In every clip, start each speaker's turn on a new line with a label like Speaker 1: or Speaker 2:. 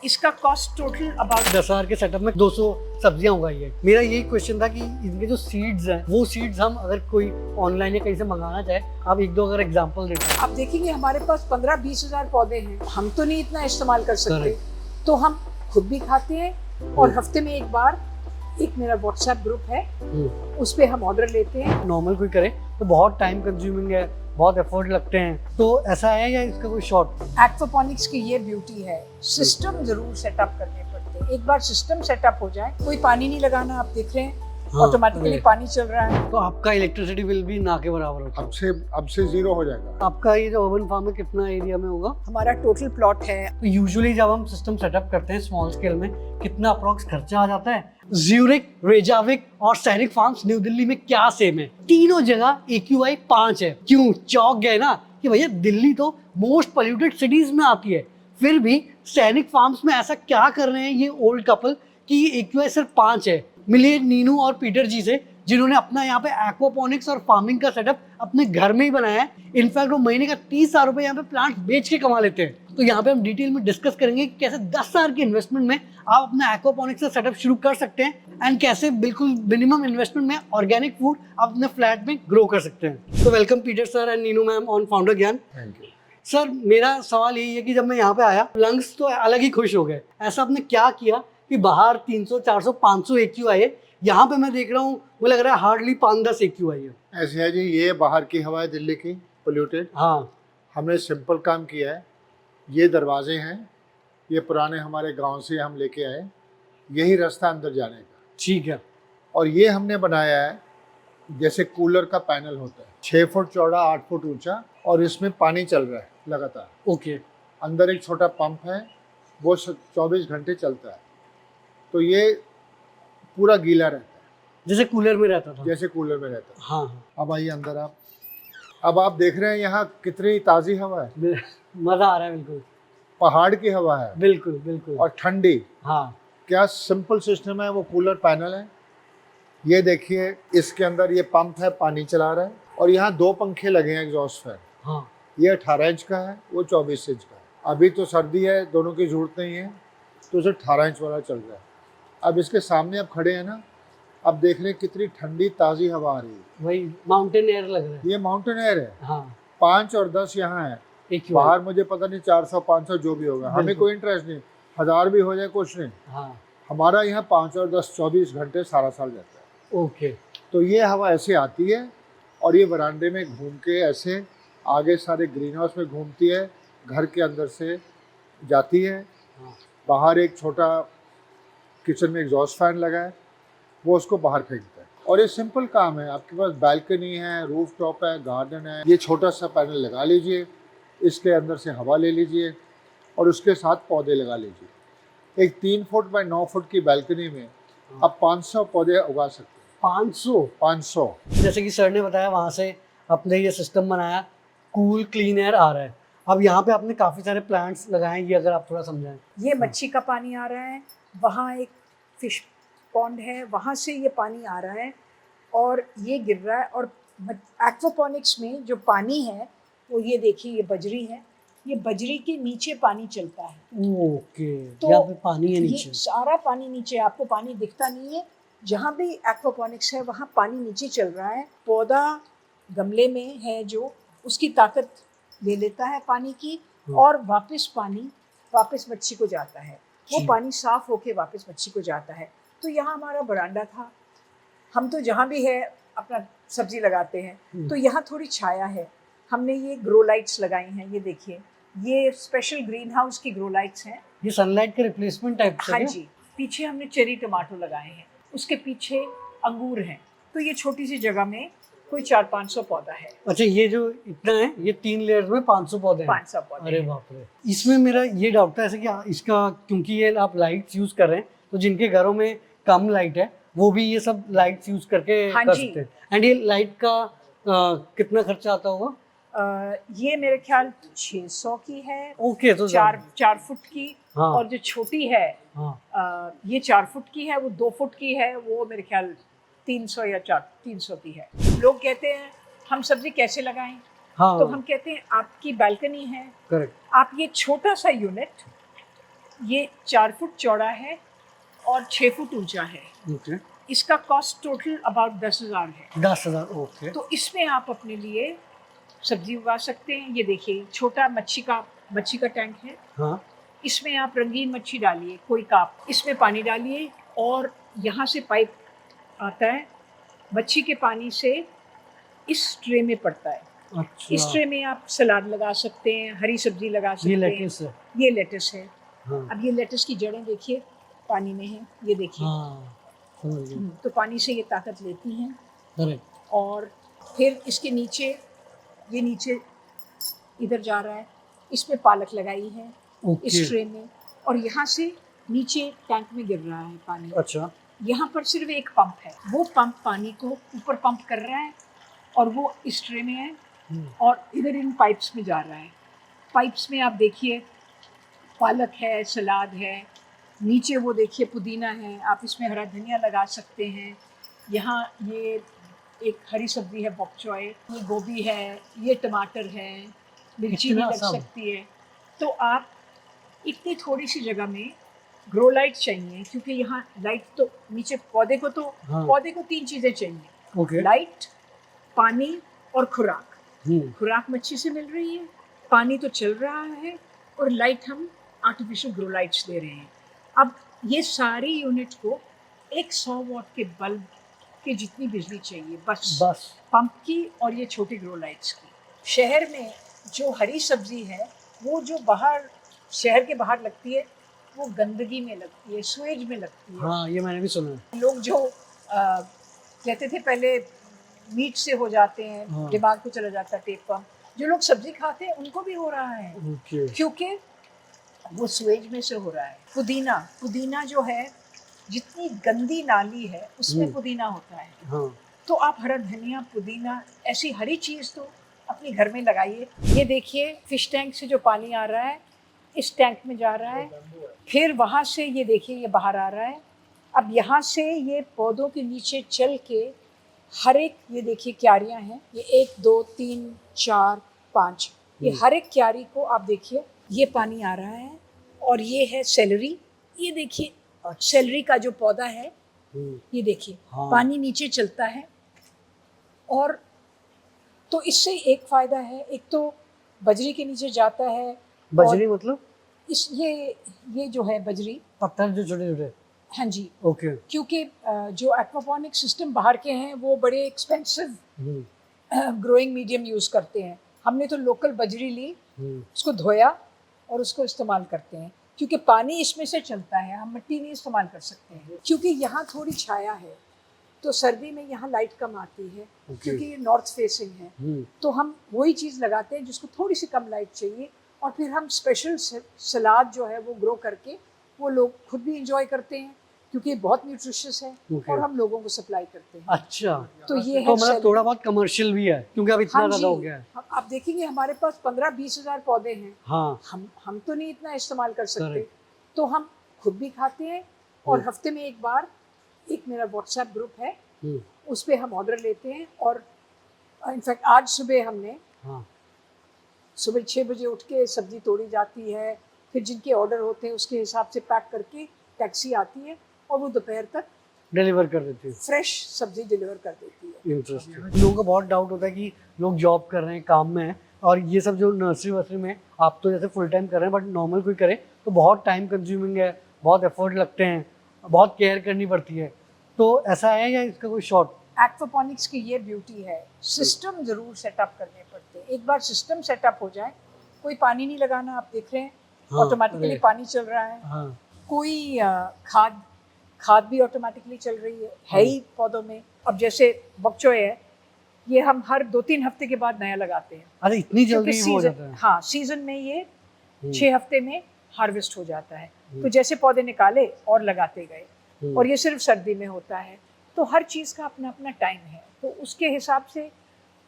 Speaker 1: इसका cost total about
Speaker 2: 10,000 के setup में 200 सब्जियां उगाई है। मेरा यही क्वेश्चन था कि इनके जो सीड्स हैं वो सीड्स हम अगर कोई ऑनलाइन या कहीं से मंगाना चाहे, आप एक दो अगर एग्जांपल देते हैं।
Speaker 1: आप देखेंगे हमारे पास 15-20 हजार पौधे हैं। हम तो नहीं इतना इस्तेमाल कर सकते, तो हम खुद भी खाते हैं और हफ्ते में एक बार एक मेरा व्हाट्सएप ग्रुप है, उस पे हम ऑर्डर लेते हैं।
Speaker 2: नॉर्मल कोई करे तो बहुत टाइम कंज्यूमिंग है, बहुत एफर्ट लगते हैं, तो ऐसा है या इसका कोई शॉर्ट?
Speaker 1: एक्वापॉनिक्स की ये ब्यूटी है, सिस्टम जरूर सेटअप करने पड़ते हैं। एक बार सिस्टम सेटअप हो जाए, कोई पानी नहीं लगाना, आप देख रहे हैं ऑटोमेटिकली पानी चल रहा है,
Speaker 2: तो आपका इलेक्ट्रिसिटी बिल भी ना के बराबर होता है।
Speaker 3: अब से जीरो हो जाएगा।
Speaker 2: आपका ये जो अर्बन फार्म है कितना एरिया में होगा?
Speaker 1: हमारा टोटल प्लॉट है।
Speaker 2: तो यूजुअली जब हम सिस्टम सेटअप करते हैं स्मॉल स्केल में, कितना अप्रोक्स खर्चा आ जाता है? ज्यूरिक, रेजाविक और सैनिक फार्म्स न्यू दिल्ली में क्या सेम है? तीनों जगह AQI 5 है। क्यों चौंक गए ना कि भैया दिल्ली तो मोस्ट पोल्यूटेड सिटीज में आती है, फिर भी सैनिक फार्म्स में ऐसा क्या कर रहे हैं ये ओल्ड कपल कि AQI सिर्फ 5 है? मिलिए नीनू और पीटर जी से, जिन्होंने अपना यहाँ पे एक्वापॉनिक्स और फार्मिंग का सेटअप अपने घर में ही बनाया है। इनफैक्ट वो महीने का 30,000 रुपए यहाँ पे प्लांट बेच के कमा लेते हैं। तो यहाँ पे हम डिटेल में डिस्कस करेंगे कि कैसे 10,000 की इन्वेस्टमेंट में आप अपना एक्वापॉनिक्स का सेटअप शुरू कर सकते हैं एंड कैसे बिल्कुल मिनिमम इन्वेस्टमेंट में ऑर्गेनिक फूड आप अपने फ्लैट में ग्रो कर सकते हैं। तो welcome Peter sir and Neenu ma'am on founder ज्ञान।
Speaker 3: थैंक यू
Speaker 2: सर, मेरा सवाल यही है कि जब मैं यहाँ पे आया, लंग्स तो अलग ही खुश हो गए। ऐसा आपने क्या किया कि बाहर 300, 400, 500 AQI है, यहाँ पे मैं देख रहा हूँ मुझे लग रहा है हार्डली 5-10 AQI है।
Speaker 3: ऐसे है जी, ये बाहर की हवा है दिल्ली की पोल्यूटेड।
Speaker 2: हाँ,
Speaker 3: हमने सिंपल काम किया है। ये दरवाजे हैं, ये पुराने हमारे गांव से हम लेके आए, यही रास्ता अंदर जाने का।
Speaker 2: ठीक है।
Speaker 3: और ये हमने बनाया है जैसे कूलर का पैनल होता है, 6 फुट चौड़ा, 8 फुट ऊंचा, और इसमें पानी चल रहा है लगातार।
Speaker 2: ओके।
Speaker 3: अंदर एक छोटा पंप है, वो 24 घंटे चलता है, तो ये पूरा गीला रहता है
Speaker 2: जैसे कूलर में रहता था।
Speaker 3: जैसे कूलर में रहता है।
Speaker 2: हाँ हाँ,
Speaker 3: अब आइए अंदर आप। अब आप देख रहे हैं यहाँ कितनी ताज़ी हवा है,
Speaker 2: मजा आ रहा है। बिल्कुल
Speaker 3: पहाड़ की हवा है,
Speaker 2: बिल्कुल बिल्कुल।
Speaker 3: और ठंडी।
Speaker 2: हाँ,
Speaker 3: क्या सिंपल सिस्टम है, वो कूलर पैनल है। ये देखिए, इसके अंदर ये पंप है, पानी चला रहा है, और यहाँ 2 पंखे लगे हैं एग्जॉस्ट फैन।
Speaker 2: हाँ,
Speaker 3: ये 18 इंच का है, वो 24 इंच का है। अभी तो सर्दी है, दोनों की जरूरत नहीं है, तो उसे 18 इंच वाला चल रहा है। अब इसके सामने आप खड़े हैं ना, अब देख रहे हैं कितनी ठंडी ताज़ी हवा आ रही है।
Speaker 2: वही माउंटेन एयर लग रहा है।
Speaker 3: ये माउंटेन एयर है।
Speaker 2: हाँ,
Speaker 3: 5 और 10 यहाँ है,
Speaker 2: AQI।
Speaker 3: बाहर मुझे पता नहीं 400, 500 जो भी होगा, हमें कोई इंटरेस्ट नहीं, 1000 भी हो जाए कुछ नहीं।
Speaker 2: हाँ,
Speaker 3: हमारा यहाँ 5 और 10 24 घंटे सारा साल रहता है।
Speaker 2: ओके।
Speaker 3: तो ये हवा ऐसे आती है, और ये बरामदे में घूम के ऐसे आगे सारे ग्रीन हाउस में घूमती है, घर के अंदर से जाती है।
Speaker 2: हाँ।
Speaker 3: बाहर एक छोटा किचन में एग्जॉस्ट फैन लगा है, वो उसको बाहर फेंकता है। और ये सिंपल काम है, आपके पास बालकनी है, रूफ टॉप है, गार्डन है, ये छोटा सा पैनल लगा लीजिए, इसके अंदर से हवा ले लीजिए, और उसके साथ पौधे लगा लीजिए। एक 3 फुट बाय 9 फुट की बालकनी में आप 500 पौधे उगा सकते हैं। 500।
Speaker 2: जैसे कि सर ने बताया, वहाँ से अपने ये सिस्टम बनाया, कूल क्लीन एयर आ रहा है। अब यहाँ पे आपने काफ़ी सारे प्लांट्स लगाए हैं, ये अगर आप थोड़ा समझाएं।
Speaker 1: ये मच्छी का पानी आ रहा है, वहाँ एक फिश पॉन्ड है, वहाँ से ये पानी आ रहा है और ये गिर रहा है। और एक्वापॉनिक्स में जो पानी है वो ये देखिए, ये बजरी है, ये बजरी के नीचे पानी चलता है।
Speaker 2: ओके,
Speaker 1: तो
Speaker 2: यहाँ पे पानी है
Speaker 1: ये
Speaker 2: नीचे।
Speaker 1: सारा पानी नीचे, आपको पानी दिखता नहीं है। जहाँ भी एक्वापॉनिक्स है वहाँ पानी नीचे चल रहा है। पौधा गमले में है जो उसकी ताकत ले लेता है पानी की, और वापस मच्छी को जाता है। वो पानी साफ होके वापस मच्छी को जाता है। तो यहाँ हमारा बरांडा था, हम तो जहाँ भी है अपना सब्जी लगाते हैं, तो यहाँ थोड़ी छाया है। हमने ये ग्रो लाइट्स लगाई हैं, ये देखिए, ये स्पेशल ग्रीन हाउस की ग्रो लाइट्स हैं।
Speaker 2: ये सनलाइट के रिप्लेसमेंट टाइप से?
Speaker 1: हाँ जी। पीछे हमने चेरी टमाटो लगाए हैं, उसके पीछे अंगूर हैं। तो ये छोटी सी जगह में कोई 400-500 पौधा है।
Speaker 2: अच्छा, ये जो इतना है, ये 3 लेयर्स में 500 पौधे हैं।
Speaker 1: 500 पौधे।
Speaker 2: अरे बाप रे। इसमें मेरा ये डाउट था ऐसे कि इसका, क्योंकि ये आप लाइट्स यूज कर रहे हैं, तो जिनके घरों में कम लाइट है वो भी ये सब लाइट्स यूज करके कर सकते हैं। एंड ये लाइट का कितना खर्चा आता होगा?
Speaker 1: ये मेरे ख्याल 600 की है।
Speaker 2: ओके, तो
Speaker 1: 4 फुट की।
Speaker 2: हाँ।
Speaker 1: और जो छोटी है,
Speaker 2: हाँ।
Speaker 1: ये 4 फुट की है, वो 2 फुट की है, वो मेरे ख्याल 300 या 300 की है। लोग कहते हैं हम सब्जी कैसे लगाएं?
Speaker 2: हाँ।
Speaker 1: तो हम कहते हैं आपकी बालकनी है,
Speaker 2: करेक्ट,
Speaker 1: आप ये छोटा सा यूनिट ये 4 फुट चौड़ा है और 6 फुट ऊंचा है।
Speaker 2: ओके,
Speaker 1: इसका कॉस्ट टोटल अबाउट 10,000 है।
Speaker 2: 10,000। ओके,
Speaker 1: तो इसमें आप अपने लिए सब्जी उगा सकते हैं। ये देखिए छोटा मच्छी का टैंक है।
Speaker 2: हाँ,
Speaker 1: इसमें आप रंगीन मच्छी डालिए, कोई काप, इसमें पानी डालिए और यहाँ से पाइप आता है, मच्छी के पानी से इस ट्रे में पड़ता है।
Speaker 2: अच्छा,
Speaker 1: इस ट्रे में आप सलाद लगा सकते हैं, हरी सब्जी लगा सकते
Speaker 2: ये
Speaker 1: हैं।
Speaker 2: लेटेस है।
Speaker 1: ये लेटस है।
Speaker 2: हाँ,
Speaker 1: अब ये लेटस की जड़ें देखिए पानी में है, ये देखिए।
Speaker 2: हाँ, समझ गया।
Speaker 1: तो पानी से ये ताकत लेती हैं।
Speaker 2: करेक्ट।
Speaker 1: और फिर इसके नीचे, ये नीचे इधर जा रहा है, इसमें पालक लगाई है इस
Speaker 2: ओके,
Speaker 1: ट्रे में, और यहाँ से नीचे टैंक में गिर रहा है पानी।
Speaker 2: अच्छा,
Speaker 1: यहाँ पर सिर्फ एक पंप है, वो पंप पानी को ऊपर पंप कर रहा है और वो इस ट्रे में है और इधर इन पाइप्स में जा रहा है। पाइप्स में आप देखिए पालक है, सलाद है, नीचे वो देखिए पुदीना है, आप इसमें हरा धनिया लगा सकते हैं। यहाँ ये एक हरी सब्जी है बॉक चॉय, ये गोभी है, ये टमाटर है, मिर्ची भी
Speaker 2: इतना
Speaker 1: लग
Speaker 2: सब?
Speaker 1: सकती है। तो आप इतनी थोड़ी सी जगह में ग्रो लाइट चाहिए, क्योंकि यहाँ लाइट तो नीचे पौधे को तो
Speaker 2: हाँ।
Speaker 1: पौधे को 3 चीज़ें चाहिए,
Speaker 2: ओके,
Speaker 1: लाइट, पानी और खुराक।
Speaker 2: हम्म,
Speaker 1: खुराक मच्छी से मिल रही है, पानी तो चल रहा है और लाइट हम आर्टिफिशियल ग्रो लाइट्स दे रहे हैं। अब ये सारी यूनिट को एक 100 वाट के बल्ब की जितनी बिजली चाहिए बस पंप की और ये छोटी ग्रो लाइट्स की। शहर में जो हरी सब्जी है वो जो बाहर शहर के बाहर लगती है वो गंदगी में लगती है, स्वेज में लगती है।
Speaker 2: हाँ, ये मैंने भी सुना है।
Speaker 1: लोग जो कहते थे पहले मीट से हो जाते हैं,
Speaker 2: हाँ।
Speaker 1: दिमाग को चला जाता है टेप पंप, जो लोग सब्जी खाते हैं उनको भी हो रहा है,
Speaker 2: ओके,
Speaker 1: क्योंकि वो स्वेज में से हो रहा है। पुदीना जो है, जितनी गंदी नाली है उसमें पुदीना होता है।
Speaker 2: हाँ,
Speaker 1: तो आप हरा धनिया, पुदीना, ऐसी हरी चीज़ तो अपने घर में लगाइए। ये देखिए फिश टैंक से जो पानी आ रहा है इस टैंक में जा रहा है, फिर वहाँ से ये देखिए ये बाहर आ रहा है। अब यहाँ से ये पौधों के नीचे चल के हर एक, ये देखिए क्यारियाँ हैं, ये 1 2 3 4 5, ये हर एक क्यारी को आप देखिए ये पानी आ रहा है। और ये है सेलरी, ये देखिए सेलरी का जो पौधा है ये देखिए,
Speaker 2: हाँ।
Speaker 1: पानी नीचे चलता है। और तो इससे एक फायदा है, एक तो बजरी के नीचे जाता है।
Speaker 2: बजरी मतलब
Speaker 1: ये जो है बजरी,
Speaker 2: पत्थर जो छोटे छोटे।
Speaker 1: हाँ जी,
Speaker 2: ओके,
Speaker 1: क्योंकि जो एक्वापॉनिक सिस्टम बाहर के हैं वो बड़े एक्सपेंसिव ग्रोइंग मीडियम यूज़ करते हैं। हमने तो लोकल बजरी ली, उसको धोया और उसको इस्तेमाल करते हैं, क्योंकि पानी इसमें से चलता है, हम मिट्टी नहीं इस्तेमाल कर सकते हैं। क्योंकि यहाँ थोड़ी छाया है तो सर्दी में यहाँ लाइट कम आती है, क्योंकि ये नॉर्थ फेसिंग है। तो हम वही चीज़ लगाते हैं जिसको थोड़ी सी कम लाइट चाहिए, और फिर हम स्पेशल सलाद जो है वो ग्रो करके वो लोग खुद भी इंजॉय करते हैं, क्योंकि ये बहुत न्यूट्रिशियस है। और हम लोगों को सप्लाई करते हैं।
Speaker 2: अच्छा,
Speaker 1: तो ये है
Speaker 2: तो मतलब
Speaker 1: celery।
Speaker 2: थोड़ा बहुत कमर्शियल भी है क्योंकि अब इतना
Speaker 1: हाँ
Speaker 2: ज़्यादा हो
Speaker 1: जी,
Speaker 2: गया है।
Speaker 1: आप देखेंगे हमारे पास 15-20 हज़ार पौधे हैं।
Speaker 2: हाँ,
Speaker 1: हम तो नहीं इतना इस्तेमाल कर सकते,
Speaker 2: Correct.
Speaker 1: तो हम खुद भी खाते हैं। और हफ्ते में एक बार एक मेरा व्हाट्सएप ग्रुप है, उस पर हम ऑर्डर लेते हैं। और इनफैक्ट आज सुबह हमने
Speaker 2: हाँ,
Speaker 1: सुबह 6 बजे उठ के सब्जी तोड़ी जाती है, फिर जिनके ऑर्डर होते हैं उसके हिसाब से पैक करके टैक्सी आती है और वो दोपहर तक
Speaker 2: डिलीवर कर देती है।
Speaker 1: फ्रेश सब्जी डिलीवर कर देती है।
Speaker 2: इंटरेस्टिंग। लोगों को बहुत डाउट होता है कि लोग जॉब कर रहे हैं, काम में हैं, और ये सब जो नर्सरी वर्सरी में आप तो जैसे फुल टाइम कर रहे हैं, बट नॉर्मल कोई करे तो बहुत टाइम कंज्यूमिंग है, बहुत एफर्ट लगते हैं, बहुत केयर करनी पड़ती है। तो ऐसा है या इसका कोई शॉर्ट?
Speaker 1: एक्वापॉनिक्स की ये ब्यूटी है, सिस्टम ज़रूर सेटअप करने पड़ते हैं। एक बार सिस्टम सेटअप हो जाए, कोई पानी नहीं लगाना, आप देख रहे हैं ऑटोमेटिकली
Speaker 2: अरे।
Speaker 1: पानी चल रहा है।
Speaker 2: हाँ,
Speaker 1: कोई खाद भी ऑटोमेटिकली चल रही है ही पौधों में। अब जैसे बकचोय है, ये हम हर 2-3 हफ्ते के बाद नया लगाते हैं,
Speaker 2: अरे इतनी
Speaker 1: क्योंकि
Speaker 2: जल्दी वो हो जाता है?
Speaker 1: हाँ, सीजन में ये 6 हफ्ते में हार्वेस्ट हो जाता है। तो जैसे पौधे निकाले और लगाते गए, और ये सिर्फ सर्दी में होता है। तो हर चीज़ का अपना अपना टाइम है, तो उसके हिसाब से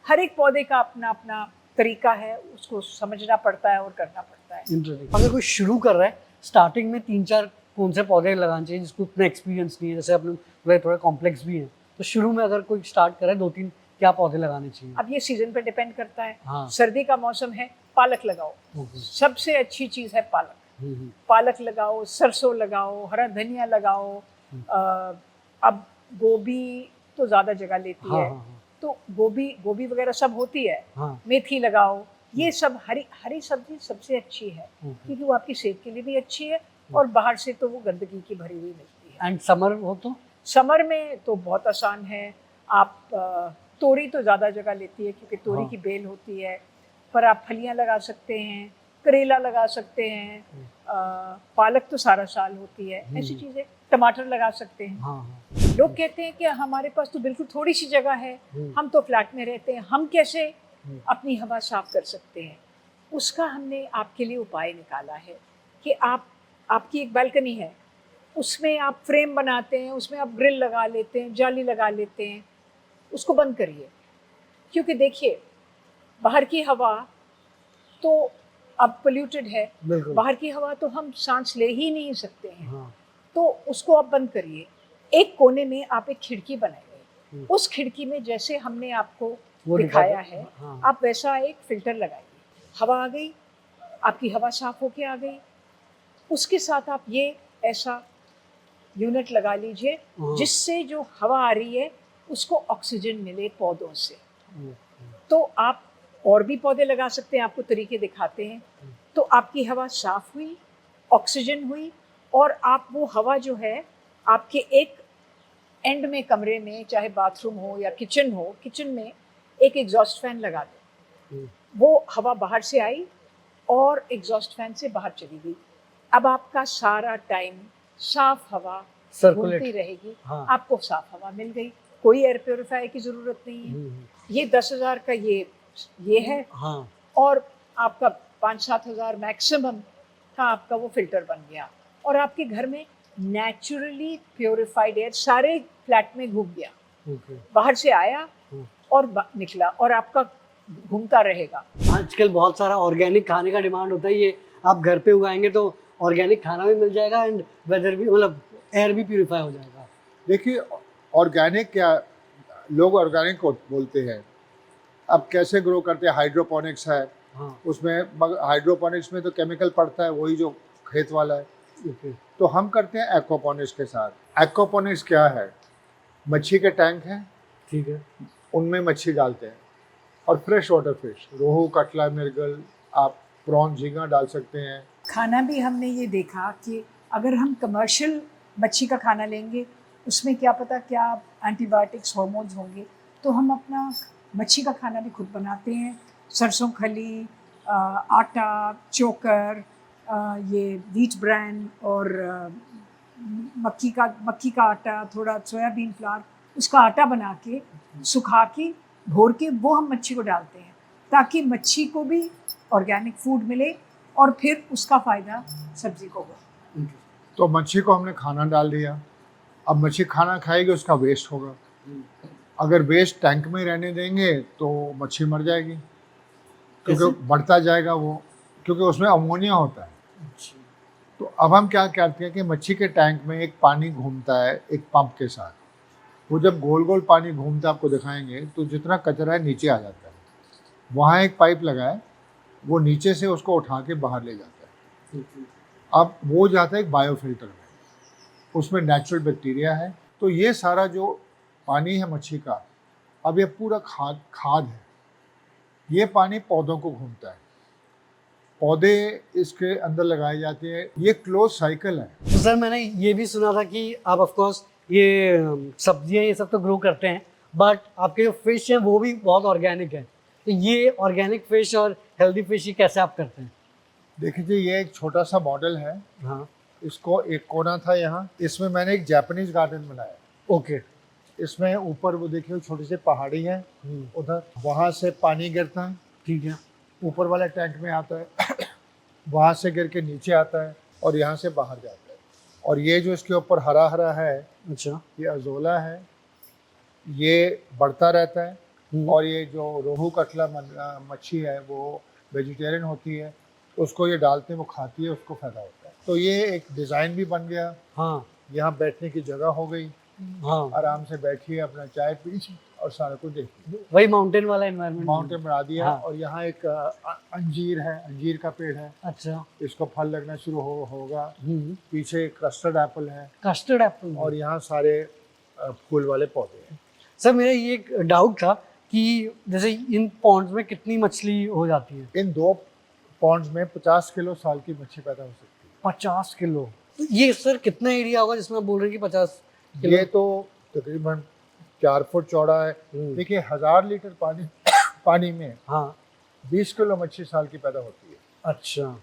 Speaker 1: हर एक पौधे का अपना अपना तरीका है, उसको समझना पड़ता है और करना पड़ता है।
Speaker 2: इंटरेस्टिंग। अगर कोई शुरू कर रहा है, स्टार्टिंग में 3-4 कौन से पौधे लगाने चाहिए जिसको उतना एक्सपीरियंस नहीं है, जैसे अपने थोड़ा कॉम्प्लेक्स भी है, तो शुरू में अगर कोई स्टार्ट करे 2-3 क्या पौधे लगाने चाहिए?
Speaker 1: अब ये सीजन पे डिपेंड करता है।
Speaker 2: हाँ।
Speaker 1: सर्दी का मौसम है, पालक लगाओ,
Speaker 2: ओके,
Speaker 1: सबसे अच्छी चीज़ है पालक। पालक लगाओ, सरसों लगाओ, हरा धनिया लगाओ। अब गोभी तो ज़्यादा जगह लेती
Speaker 2: हाँ,
Speaker 1: है,
Speaker 2: हाँ, हाँ,
Speaker 1: तो गोभी वगैरह सब होती है।
Speaker 2: हाँ,
Speaker 1: मेथी लगाओ, ये सब हरी हरी सब्जी सबसे अच्छी है, क्योंकि वो आपकी सेहत के लिए भी अच्छी है और बाहर से तो वो गंदगी की भरी हुई मिलती है।
Speaker 2: एंड समर हो तो
Speaker 1: समर में तो बहुत आसान है। आप तोरी तो ज़्यादा जगह लेती है क्योंकि तोरी
Speaker 2: हाँ।
Speaker 1: की बेल होती है, पर आप फलियां लगा सकते हैं, करेला लगा सकते हैं, पालक तो सारा साल होती है, ऐसी चीज़ें, टमाटर लगा सकते हैं।
Speaker 2: हाँ, हाँ,
Speaker 1: लोग कहते हैं कि हमारे पास तो बिल्कुल थोड़ी सी जगह है, हम तो फ्लैट में रहते हैं, हम कैसे अपनी हवा साफ कर सकते हैं। उसका हमने आपके लिए उपाय निकाला है कि आपकी एक बालकनी है, उसमें आप फ्रेम बनाते हैं, उसमें आप ग्रिल लगा लेते हैं, जाली लगा लेते हैं, उसको बंद करिए। क्योंकि देखिए, बाहर की हवा तो अब पोल्यूटेड है,
Speaker 2: बिल्कुल।
Speaker 1: बाहर की हवा तो हम सांस ले ही नहीं सकते हैं,
Speaker 2: हाँ,
Speaker 1: तो उसको आप बंद करिए। एक कोने में आप एक खिड़की बनाइए, उस खिड़की में जैसे हमने आपको
Speaker 2: वो
Speaker 1: दिखाया
Speaker 2: दिखा दो।
Speaker 1: है,
Speaker 2: हाँ।
Speaker 1: आप वैसा एक फिल्टर लगाइए। हवा आ गई, आपकी हवा साफ होके आ गई। उसके साथ आप ये ऐसा यूनिट लगा लीजिए
Speaker 2: हाँ।
Speaker 1: जिससे जो हवा आ रही है उसको ऑक्सीजन मिले पौधों से। तो आप और भी पौधे लगा सकते हैं, आपको तरीके दिखाते हैं। तो आपकी हवा साफ हुई, ऑक्सीजन हुई, और आप वो हवा जो है आपके एक एंड में कमरे में, चाहे बाथरूम हो या किचन हो, किचन में एक एग्जॉस्ट फैन लगा दो। वो हवा बाहर से आई और एग्जॉस्ट फैन से बाहर चली गई। अब आपका सारा टाइम साफ हवा
Speaker 2: Circulate।
Speaker 1: घूमती रहेगी।
Speaker 2: हाँ।
Speaker 1: आपको साफ हवा मिल गई, कोई एयर प्योरीफायर की ज़रूरत नहीं है। ये 10,000 का ये है,
Speaker 2: हाँ,
Speaker 1: और आपका 5-7 हज़ार मैक्सिमम का आपका वो फिल्टर बन गया, और आपके घर में नेचुरली प्योरीफाइड एयर सारे फ्लैट में घूम गया,
Speaker 2: ओके।
Speaker 1: बाहर से आया और निकला, और आपका घूमता रहेगा।
Speaker 2: आजकल बहुत सारा ऑर्गेनिक खाने का डिमांड होता है, ये आप घर पे उगाएंगे तो ऑर्गेनिक खाना भी मिल जाएगा एंड वेदर भी, मतलब एयर भी प्यूरिफाई हो जाएगा।
Speaker 3: देखिए, ऑर्गेनिक क्या, लोग ऑर्गेनिक को बोलते हैं। अब कैसे ग्रो करते हैं, हाइड्रोपोनिक्स है,
Speaker 2: हाँ,
Speaker 3: उसमें हाइड्रोपोनिक्स में तो केमिकल पड़ता है, वही जो खेत वाला है।
Speaker 2: ओके।
Speaker 3: तो हम करते हैं एक्वापोनिक्स के साथ। एक्वापोनिक्स क्या है, मच्छी के टैंक हैं,
Speaker 2: ठीक है।
Speaker 3: उनमें मच्छी डालते हैं और फ्रेश वाटर फिश, रोहू, कटला, मिर्गल, आप प्रॉन, झींगा डाल सकते हैं।
Speaker 1: खाना भी हमने ये देखा कि अगर हम कमर्शियल मच्छी का खाना लेंगे, उसमें क्या पता क्या एंटीबायोटिक्स, हार्मोन्स होंगे, तो हम अपना मच्छी का खाना भी खुद बनाते हैं। सरसों खली, आटा, चोकर, ये व्हीट ब्रांड और मक्की का आटा, थोड़ा सोयाबीन फ्लावर, उसका आटा बना के, सुखा के, भोर के, वो हम मच्छी को डालते हैं, ताकि मच्छी को भी ऑर्गेनिक फूड मिले और फिर उसका फ़ायदा सब्जी को हो।
Speaker 3: तो मच्छी को हमने खाना डाल दिया, अब मच्छी खाना खाएगी, उसका वेस्ट होगा। अगर वेस्ट टैंक में रहने देंगे तो मच्छी मर जाएगी, क्योंकि बढ़ता जाएगा वो, क्योंकि उसमें अमोनिया होता है। तो अब हम क्या करते हैं कि मच्छी के टैंक में एक पानी घूमता है एक पंप के साथ, वो जब गोल गोल पानी घूमता है, आपको दिखाएंगे, तो जितना कचरा है नीचे आ जाता है। वहाँ एक पाइप लगा है, वो नीचे से उसको उठा के बाहर ले जाता है। अब वो जाता है एक बायोफिल्टर में, उसमें नेचुरल बैक्टीरिया है। तो ये सारा जो पानी है मच्छी का, अब ये पूरा खाद है। ये पानी पौधों को घूमता है, पौधे इसके अंदर लगाए जाते हैं, ये क्लोज साइकिल है।
Speaker 2: तो सर, मैंने ये भी सुना था कि आप ऑफ कोर्स ये सब्जियां ये सब तो ग्रो करते हैं, बट आपके जो फिश हैं वो भी बहुत ऑर्गेनिक है। तो ये ऑर्गेनिक फिश और हेल्दी फिश ये कैसे आप करते हैं?
Speaker 3: देखिए, ये एक छोटा सा मॉडल है।
Speaker 2: हाँ,
Speaker 3: इसको एक कोना था यहाँ, इसमें मैंने एक जापानीज गार्डन बनाया।
Speaker 2: ओके।
Speaker 3: इसमें ऊपर वो देखिए छोटी सी पहाड़ी है, उधर वहाँ से पानी गिरता है,
Speaker 2: ठीक है।
Speaker 3: ऊपर वाला टैंक में आता है वहाँ से गिर के नीचे आता है और यहाँ से बाहर जाता है। और ये जो इसके ऊपर हरा हरा है,
Speaker 2: अच्छा।
Speaker 3: ये अजोला है, ये बढ़ता रहता है। और ये जो रोहू कटला मच्छी है वो वेजिटेरियन होती है, उसको ये डालते हैं, वो खाती है, उसको फायदा होता है। तो ये एक डिज़ाइन भी बन गया।
Speaker 2: हाँ,
Speaker 3: यहाँ बैठने की जगह हो गई,
Speaker 2: हाँ,
Speaker 3: आराम से बैठिए, अपना चाय पीजिए और सारे को देखिए।
Speaker 2: वही माउंटेन वाला एनवायरनमेंट।
Speaker 3: माउंटेन बना दिया।
Speaker 2: हाँ।
Speaker 3: और यहाँ एक अंजीर है, अंजीर का पेड़ है,
Speaker 2: अच्छा।
Speaker 3: इसको फल लगना शुरू होगा। पीछे एक कस्टर्ड एप्पल है,
Speaker 2: कस्टर्ड एप्पल।
Speaker 3: और यहाँ सारे फूल वाले पौधे हैं।
Speaker 2: सर मेरा ये एक डाउट था कि जैसे इन पॉन्ड्स में कितनी मछली हो जाती है?
Speaker 3: इन 2 पॉन्ड्स में 50 किलो साल की मच्छी पैदा हो सकती है।
Speaker 2: 50 किलो? तो ये सर कितना एरिया होगा जिसमें आप बोल रहे हैं कि 50 किलो?
Speaker 3: ये तो तकरीबन 4 फुट चौड़ा है। देखिए 1000 लीटर पानी में
Speaker 2: हाँ
Speaker 3: 20 किलो मच्छली साल की पैदा होती है।
Speaker 2: अच्छा,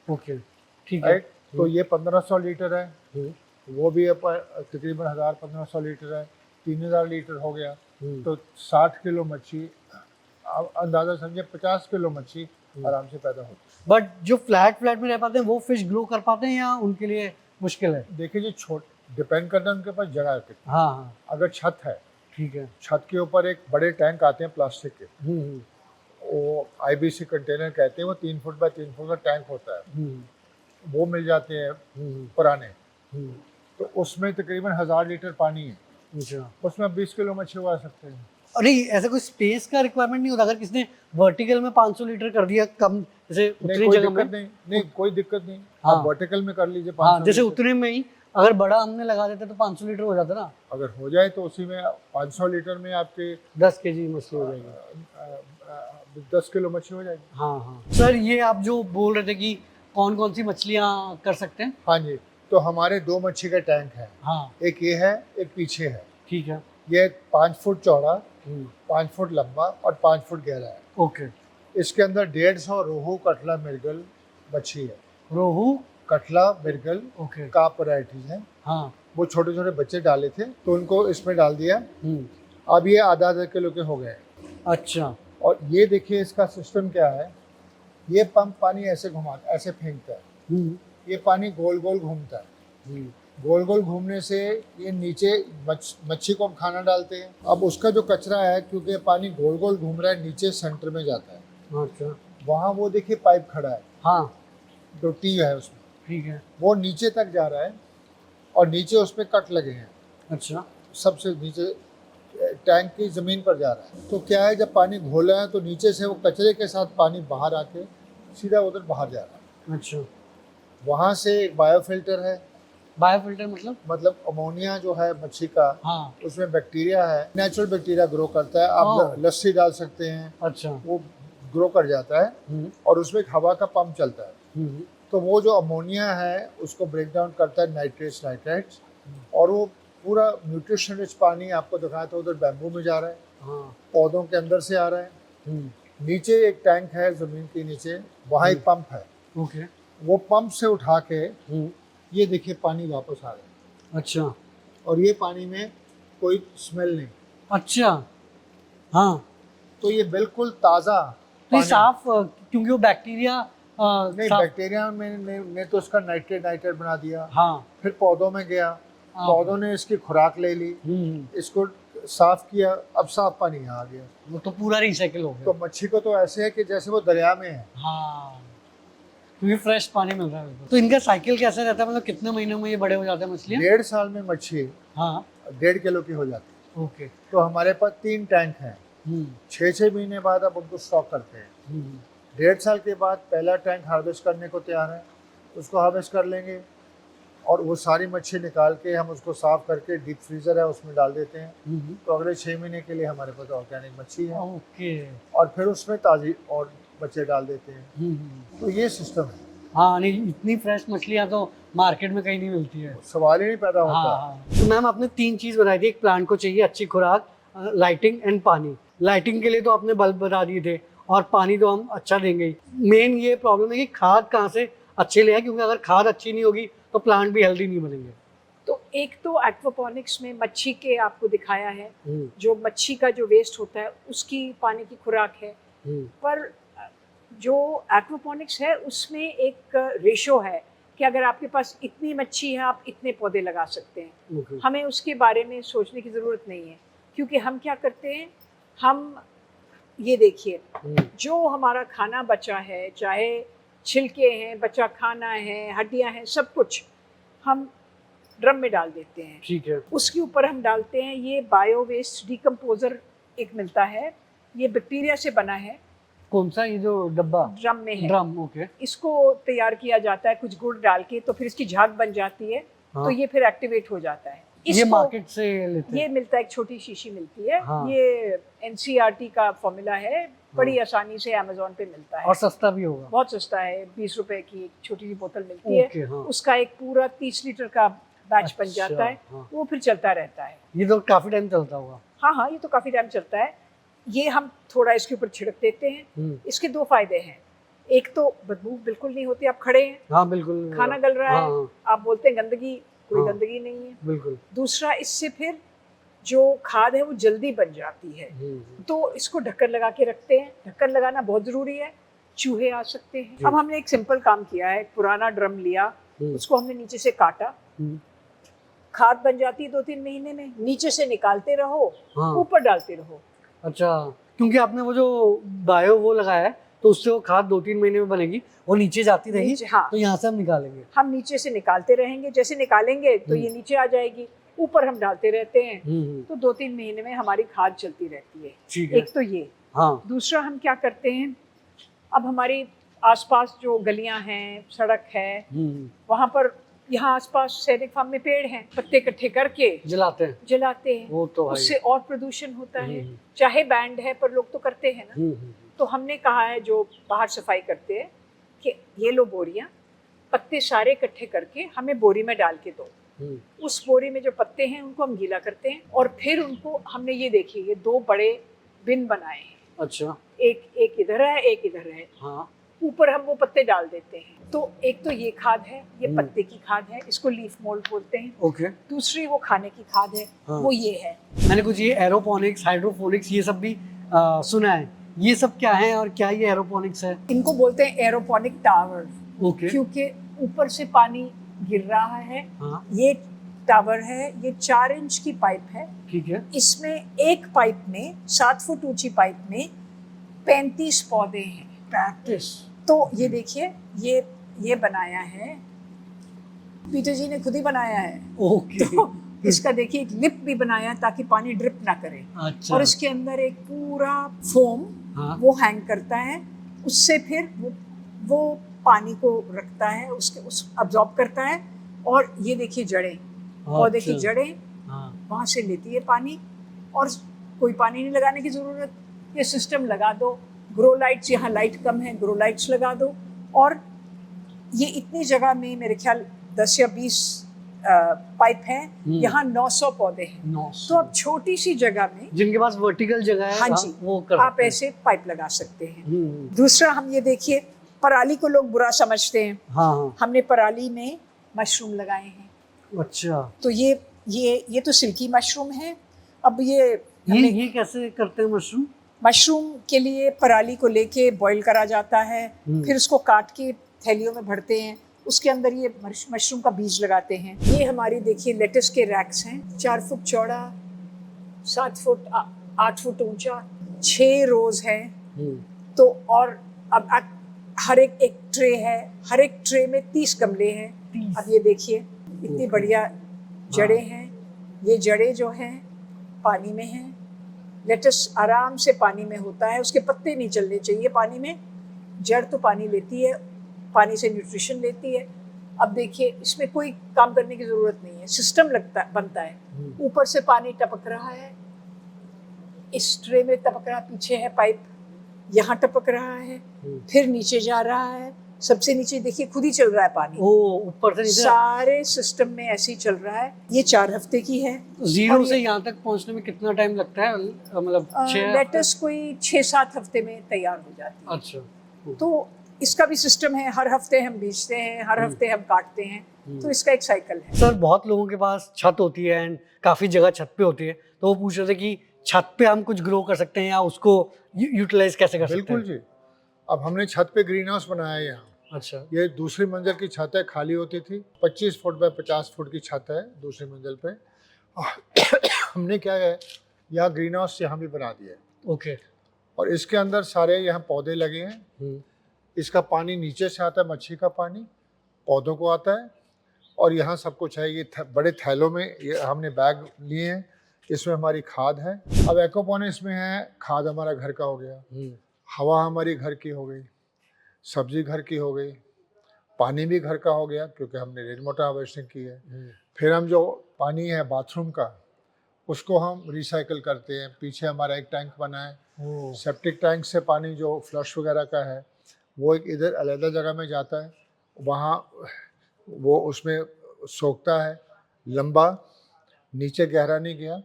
Speaker 2: ओके, ठीक है।
Speaker 3: राइट। तो ये 1500 लीटर है, वो भी तकरीबन 1500 लीटर है, 3000 लीटर हो गया। तो 60 किलो मच्छी, आप अंदाजा समझे 50 किलो मच्छी आराम से पैदा होती है।
Speaker 2: बट जो फ्लैट में रह पाते हैं वो फिश ग्रो कर पाते हैं या उनके लिए मुश्किल है?
Speaker 3: देखिए जी, डिपेंड करता है उनके पास जगह कितनी।
Speaker 2: हाँ हाँ,
Speaker 3: अगर छत है,
Speaker 2: ठीक है।
Speaker 3: छत के ऊपर एक बड़े टैंक आते हैं प्लास्टिक के, वो IBC कंटेनर कहते हैं, वो 3 फुट बाय 3 फुट का टैंक होता है, वो मिल जाते हैं पुराने। तो उसमें तकरीबन 1000 लीटर पानी है,
Speaker 2: अच्छा।
Speaker 3: उसमें 20 किलो मच्छी उगा सकते हैं।
Speaker 2: अरे ऐसा कोई स्पेस का रिक्वायरमेंट नहीं होता? अगर किसने वर्टिकल में 500 लीटर कर दिया कम, जैसे उतनी
Speaker 3: कोई
Speaker 2: जगह में?
Speaker 3: दिक्कत नहीं, कोई दिक्कत नहीं।
Speaker 2: हाँ।
Speaker 3: आप वर्टिकल में कर लीजिए 500
Speaker 2: हाँ, जैसे
Speaker 3: लीटर।
Speaker 2: उतने में ही अगर बड़ा हमने लगा देते तो 500 लीटर हो जाता ना।
Speaker 3: अगर हो जाए तो उसी में 500 लीटर में आपके
Speaker 2: 10 केजी मछली हो जाएगी।
Speaker 3: 10 किलो मच्छली हो जाएगी।
Speaker 2: हाँ हाँ सर, ये आप जो बोल रहे थे कि कौन कौन सी मछलियाँ कर सकते हैं?
Speaker 3: हाँ जी, तो हमारे 2 मच्छी का टैंक है।
Speaker 2: हाँ,
Speaker 3: एक ये है, एक पीछे है।
Speaker 2: ठीक है।
Speaker 3: ये 5 फुट चौड़ा, 5 फुट लंबा और 5 फुट गहरा है।
Speaker 2: ओके।
Speaker 3: इसके अंदर 150 रोहू, कटला, मिर्गल मच्छी है।
Speaker 2: रोहू,
Speaker 3: कटला, मिर्गल
Speaker 2: ओके,
Speaker 3: काप वैरायटीज हैं।
Speaker 2: हाँ।
Speaker 3: वो छोटे छोटे बच्चे डाले थे तो उनको इसमें डाल दिया। अब ये आधा किलो के हो गए।
Speaker 2: अच्छा।
Speaker 3: और ये देखिए इसका सिस्टम क्या है, ये पंप पानी ऐसे ऐसे फेंकता है, ये पानी गोल गोल घूमता है। गोल गोल घूमने से ये नीचे मच्छी को हम खाना डालते हैं। अब उसका जो कचरा है, क्योंकि पानी गोल गोल घूम रहा है, नीचे सेंटर में जाता है।
Speaker 2: अच्छा।
Speaker 3: वहाँ वो देखिए पाइप खड़ा है,
Speaker 2: हाँ,
Speaker 3: जो टी है उसमें,
Speaker 2: ठीक है।
Speaker 3: वो नीचे तक जा रहा है और नीचे उसमें कट लगे हैं।
Speaker 2: अच्छा।
Speaker 3: सबसे नीचे टैंक की ज़मीन पर जा रहा है। तो क्या है, जब पानी घोला है तो नीचे से वो कचरे के साथ पानी बाहर आके सीधा उधर बाहर जा रहा है।
Speaker 2: अच्छा।
Speaker 3: वहाँ से एक बायोफिल्टर है।
Speaker 2: बायोफिल्टर मतलब?
Speaker 3: अमोनिया जो है मच्छी का,
Speaker 2: हाँ।
Speaker 3: उसमें बैक्टीरिया है, नेचुरल बैक्टीरिया ग्रो करता है। आप लस्सी डाल सकते हैं,
Speaker 2: अच्छा।
Speaker 3: वो ग्रो कर जाता है। और उसमें एक हवा का पंप चलता है। तो वो जो अमोनिया है उसको ब्रेक डाउन करता है नाइट्रेट्स, और वो पूरा न्यूट्रिशन रिच पानी आपको दिखाया था, उधर बैम्बू में जा रहा है।
Speaker 2: हाँ।
Speaker 3: पौधों के अंदर से आ रहा है। नीचे एक टैंक है ज़मीन के नीचे, वहाँ एक पंप है।
Speaker 2: ओके।
Speaker 3: वो पंप से उठा के ये देखिए पानी वापस आ रहा है।
Speaker 2: अच्छा।
Speaker 3: और ये पानी में कोई स्मेल नहीं।
Speaker 2: अच्छा। हाँ,
Speaker 3: तो ये बिल्कुल ताज़ा
Speaker 2: तो ये साफ, क्योंकि वो बैक्टीरिया
Speaker 3: नहीं, बैक्टीरिया ने तो उसका नाइट्रेट बना दिया।
Speaker 2: हाँ।
Speaker 3: फिर पौधों में गया, पौधों ने इसकी खुराक ले ली, इसको साफ किया, अब साफ पानी यहाँ आ गया।
Speaker 2: वो तो पूरा रिसाइकिल हो गया।
Speaker 3: तो मच्छी को तो ऐसे है कि जैसे वो दरिया में है।
Speaker 2: हाँ, क्योंकि फ्रेश पानी मिल रहा है। तो इनका साइकिल कैसे रहता है, मतलब कितने महीनों में ये बड़े हो जाते हैं मछलियाँ?
Speaker 3: 1.5 साल में मच्छी
Speaker 2: हाँ।
Speaker 3: 1.5 किलो की हो जाती है।
Speaker 2: ओके।
Speaker 3: तो हमारे पास 3 टैंक हैं। 6 महीने बाद अब उनको स्टॉक करते हैं। 1.5 साल के बाद पहला टैंक हार्वेस्ट करने को तैयार है, उसको हार्वेस्ट कर लेंगे और वो सारी मच्छी निकाल के हम उसको साफ करके डीप फ्रीजर है उसमें डाल देते हैं। तो अगले 6 महीने के लिए हमारे पास ऑर्गेनिक मच्छी है।
Speaker 2: ओके।
Speaker 3: और फिर उसमें ताज़ी और बच्चे डाल देते हैं। तो ये सिस्टम है।
Speaker 2: हाँ, नहीं इतनी फ्रेश मछलियाँ तो मार्केट में कहीं नहीं मिलती है,
Speaker 3: सवाल ही नहीं पैदा होता।
Speaker 2: हाँ। तो मैम आपने 3 चीज़ बताई थी, एक प्लांट को चाहिए अच्छी खुराक, लाइटिंग एंड पानी। लाइटिंग के लिए तो आपने बल्ब बता दिए थे, और पानी तो हम अच्छा देंगे ही। मेन ये प्रॉब्लम है कि खाद कहाँ से अच्छे ले आए, क्योंकि अगर खाद अच्छी नहीं होगी तो प्लांट भी हेल्दी नहीं बनेंगे।
Speaker 1: तो एक तो एक्वापॉनिक्स में मच्छी के आपको दिखाया है, जो मच्छी का जो वेस्ट होता है उसकी पानी की खुराक है। पर जो एक्वापॉनिक्स है उसमें एक रेशो है कि अगर आपके पास इतनी मच्छी है आप इतने पौधे लगा सकते हैं। हमें उसके बारे में सोचने की ज़रूरत नहीं है, क्योंकि हम क्या करते हैं, हम ये देखिए जो हमारा खाना बचा है, चाहे छिलके हैं, बचा खाना है, हड्डियां हैं, सब कुछ हम ड्रम में डाल देते हैं।
Speaker 2: ठीक है।
Speaker 1: उसके ऊपर हम डालते हैं ये बायो वेस्ट डिकम्पोजर एक मिलता है, ये बैक्टीरिया से बना है,
Speaker 2: कौन सा, ये जो डब्बा
Speaker 1: ड्रम में है।
Speaker 2: ड्रम? ओके।
Speaker 1: इसको तैयार किया जाता है कुछ गुड़ डाल के, तो फिर इसकी झाग बन जाती है,
Speaker 2: हाँ।
Speaker 1: तो ये फिर एक्टिवेट हो जाता है।
Speaker 2: ये
Speaker 1: इसको
Speaker 2: मार्केट से लेते
Speaker 1: ये
Speaker 2: हैं?
Speaker 1: मिलता है, एक छोटी शीशी मिलती है।
Speaker 2: हाँ।
Speaker 1: ये NCERT का फॉर्मूला है, बड़ी आसानी से अमेज़न पे मिलता है
Speaker 2: और सस्ता भी होगा?
Speaker 1: बहुत सस्ता है, 20 रुपए की एक छोटी सी बोतल मिलती है।
Speaker 2: ओके, हाँ।
Speaker 1: उसका एक पूरा 30 लीटर का बैच बन
Speaker 2: अच्छा,
Speaker 1: जाता है,
Speaker 2: हाँ।
Speaker 1: वो फिर चलता रहता है।
Speaker 2: ये तो काफी टाइम चलता होगा।
Speaker 1: हाँ हाँ, ये तो काफ़ी टाइम चलता है। ये हम थोड़ा इसके ऊपर छिड़क देते हैं। इसके 2 फायदे हैं, एक तो बदबू बिल्कुल नहीं होती, आप खड़े हैं,
Speaker 2: हाँ बिल्कुल,
Speaker 1: खाना गल रहा
Speaker 2: हाँ,
Speaker 1: है, आप बोलते हैं गंदगी, कोई
Speaker 2: हाँ।
Speaker 1: गंदगी नहीं है।
Speaker 2: बिल्कुल।
Speaker 1: दूसरा, इससे फिर जो खाद है वो जल्दी बन जाती है। तो इसको ढक्कन लगा के रखते हैं, ढक्कन लगाना बहुत ज़रूरी है, चूहे आ सकते हैं। अब हमने एक सिंपल काम किया है, पुराना ड्रम लिया, उसको हमने नीचे से काटा, खाद बन जाती है 2-3 महीने में, नीचे से निकालते रहो,
Speaker 2: हाँ।
Speaker 1: ऊपर डालते रहो।
Speaker 2: अच्छा, क्योंकि आपने वो जो बायो वो लगाया है, तो उससे वो खाद 2-3 महीने में बनेगी, वो नीचे जाती रहेगी।
Speaker 1: नीचे, हाँ।
Speaker 2: तो यहाँ से हम निकालेंगे।
Speaker 1: हम नीचे से निकालते रहेंगे, जैसे निकालेंगे तो ये नीचे आ जाएगी, ऊपर हम डालते रहते हैं, तो 2-3 महीने में हमारी खाद चलती रहती है।
Speaker 2: ठीक है।
Speaker 1: एक तो ये।
Speaker 2: हाँ।
Speaker 1: दूसरा, हम क्या करते हैं, अब हमारी आसपास जो गलियां हैं, सड़क है, वहाँ पर, यहाँ आसपास सैनिक फार्म में पेड़ हैं, पत्ते इकट्ठे करके
Speaker 2: जलाते हैं। वो तो है।
Speaker 1: उससे और प्रदूषण होता है। चाहे बैंड है पर लोग तो करते हैं ना। तो हमने कहा है, जो बाहर सफाई करते हैं, कि ये लो बोरियां, पत्ते सारे इकट्ठे करके हमें बोरी में डाल के दो। उस बोरी में जो पत्ते हैं उनको हम गीला करते हैं, और फिर उनको हमने, ये देखिए, ये 2 बड़े बिन बनाए हैं।
Speaker 2: अच्छा।
Speaker 1: एक इधर है, एक इधर है।
Speaker 2: हाँ।
Speaker 1: ऊपर हम वो पत्ते डाल देते हैं। तो एक तो ये खाद है, ये पत्ते की खाद है, इसको लीफ मोल्ड बोलते हैं।
Speaker 2: ओके।
Speaker 1: दूसरी वो खाने की खाद है,
Speaker 2: हाँ।
Speaker 1: वो ये है।
Speaker 2: मैंने कुछ ये एरोपोनिक्स, हाइड्रोपोनिक्स, ये सब भी सुना है। ये सब क्या है और क्या ये एरोपोनिक्स है?
Speaker 1: इनको बोलते हैं एरोपोनिक टावर।
Speaker 2: ओके।
Speaker 1: क्योंकि ऊपर से पानी गिर रहा है।
Speaker 2: हाँ।
Speaker 1: ये टावर है, ये 4 इंच की पाइप है।
Speaker 2: ठीक है।
Speaker 1: इसमें एक पाइप में, 7 फुट ऊंची पाइप में 35 पौधे हैं।
Speaker 2: 35?
Speaker 1: तो ये देखिए, ये बनाया है, पीटर जी ने खुद ही बनाया है।
Speaker 2: ओके।
Speaker 1: तो इसका देखिए, एक लिप भी बनाया ताकि पानी ड्रिप ना करे।
Speaker 2: अच्छा।
Speaker 1: और इसके अंदर एक पूरा फोम,
Speaker 2: हाँ।
Speaker 1: वो हैंग करता है, उससे फिर वो पानी को रखता है, उस अब्जॉर्ब करता है। और ये देखिए जड़ें, पौधे की जड़ें वहाँ से लेती है पानी, और कोई पानी नहीं लगाने की ज़रूरत। ये सिस्टम लगा दो, ग्रो लाइट्स, यहाँ लाइट कम है, ग्रो लाइट्स लगा दो, और ये इतनी जगह में मेरे ख्याल 10 या 20 पाइप हैं, यहाँ 900 पौधे हैं।
Speaker 2: 900।
Speaker 1: तो अब छोटी सी जगह में,
Speaker 2: जिनके पास वर्टिकल जगह है,
Speaker 1: हाँ जी,
Speaker 2: वो कर
Speaker 1: आप ऐसे पाइप लगा सकते हैं। दूसरा, हम ये देखिए, पराली को लोग बुरा समझते हैं।
Speaker 2: हाँ।
Speaker 1: हमने पराली में मशरूम लगाए हैं।
Speaker 2: अच्छा।
Speaker 1: तो ये तो सिल्की मशरूम है। अब ये
Speaker 2: कैसे करते हैं मशरूम?
Speaker 1: मशरूम के लिए पराली को लेके बॉईल करा जाता है, फिर उसको काट के थैलियों में भरते हैं, उसके अंदर ये मशरूम का बीज लगाते हैं। ये हमारी देखिए लेटस के रैक्स हैं, 4 फुट चौड़ा, 7 फुट 8 फुट ऊंचा, 6 रोज है। तो और अब हर एक ट्रे है, हर एक ट्रे में 30 गमले हैं। अब ये देखिए, इतनी बढ़िया जड़ें हैं। ये जड़ें जो हैं पानी में हैं। लेटस आराम से पानी में होता है, उसके पत्ते नहीं चलने चाहिए पानी में। जड़ तो पानी लेती है, पानी से न्यूट्रिशन लेती है। अब देखिए, इसमें कोई काम करने की ज़रूरत नहीं है, सिस्टम बनता है। ऊपर से पानी टपक रहा है, इस ट्रे में टपक रहा, पीछे है पाइप, यहाँ टपक रहा है, फिर नीचे जा रहा है, सबसे नीचे देखिए खुद ही चल रहा है पानी।
Speaker 2: ऊपर से नीचे
Speaker 1: सारे सिस्टम में ऐसे ही चल रहा है। ये 4 हफ्ते की है।
Speaker 2: जीरो से यहाँ तक पहुँचने में कितना टाइम लगता है? मतलब
Speaker 1: लेटस कोई 6-7 हफ्ते में तैयार हो जाती है।
Speaker 2: अच्छा।
Speaker 1: तो इसका भी सिस्टम है, हर हफ्ते हम बीजते हैं, हर हफ्ते हम काटते हैं, तो इसका एक साइकिल है।
Speaker 2: सर, बहुत लोगों के पास छत होती है एंड काफ़ी जगह छत पे होती है, तो वो पूछ रहे थे कि छत पे हम कुछ ग्रो कर सकते हैं या उसको यूटिलाइज कैसे कर सकते हैं?
Speaker 3: बिल्कुल जी। अब हमने छत पे ग्रीन हाउस बनाया है यहाँ।
Speaker 2: अच्छा।
Speaker 3: ये दूसरी मंजिल की छत है, खाली होती थी। 25 फुट बाय 50 फुट की छत है दूसरी मंजिल पे। हमने क्या है, यहाँ ग्रीन हाउस यहाँ भी बना दिया है।
Speaker 2: ओके।
Speaker 3: और इसके अंदर सारे यहाँ पौधे लगे हैं। इसका पानी नीचे से आता है, मच्छी का पानी पौधों को आता है। और यहाँ सब कुछ है, ये बड़े थैलों में ये हमने बैग लिए हैं, इसमें हमारी खाद है। अब एक्वापोनिक्स में है, खाद हमारा घर का हो गया, हवा हमारी घर की हो गई, सब्जी घर की हो गई, पानी भी घर का हो गया क्योंकि हमने रेन वाटर हार्वेस्टिंग की है। फिर हम जो पानी है बाथरूम का, उसको हम रिसाइकल करते हैं। पीछे हमारा एक टैंक बना है, सेप्टिक टैंक से पानी जो फ्लश वगैरह का है वो एक इधर अलग जगह में जाता है, वहाँ वो उसमें सोखता है, लंबा, नीचे गहरा नहीं गया,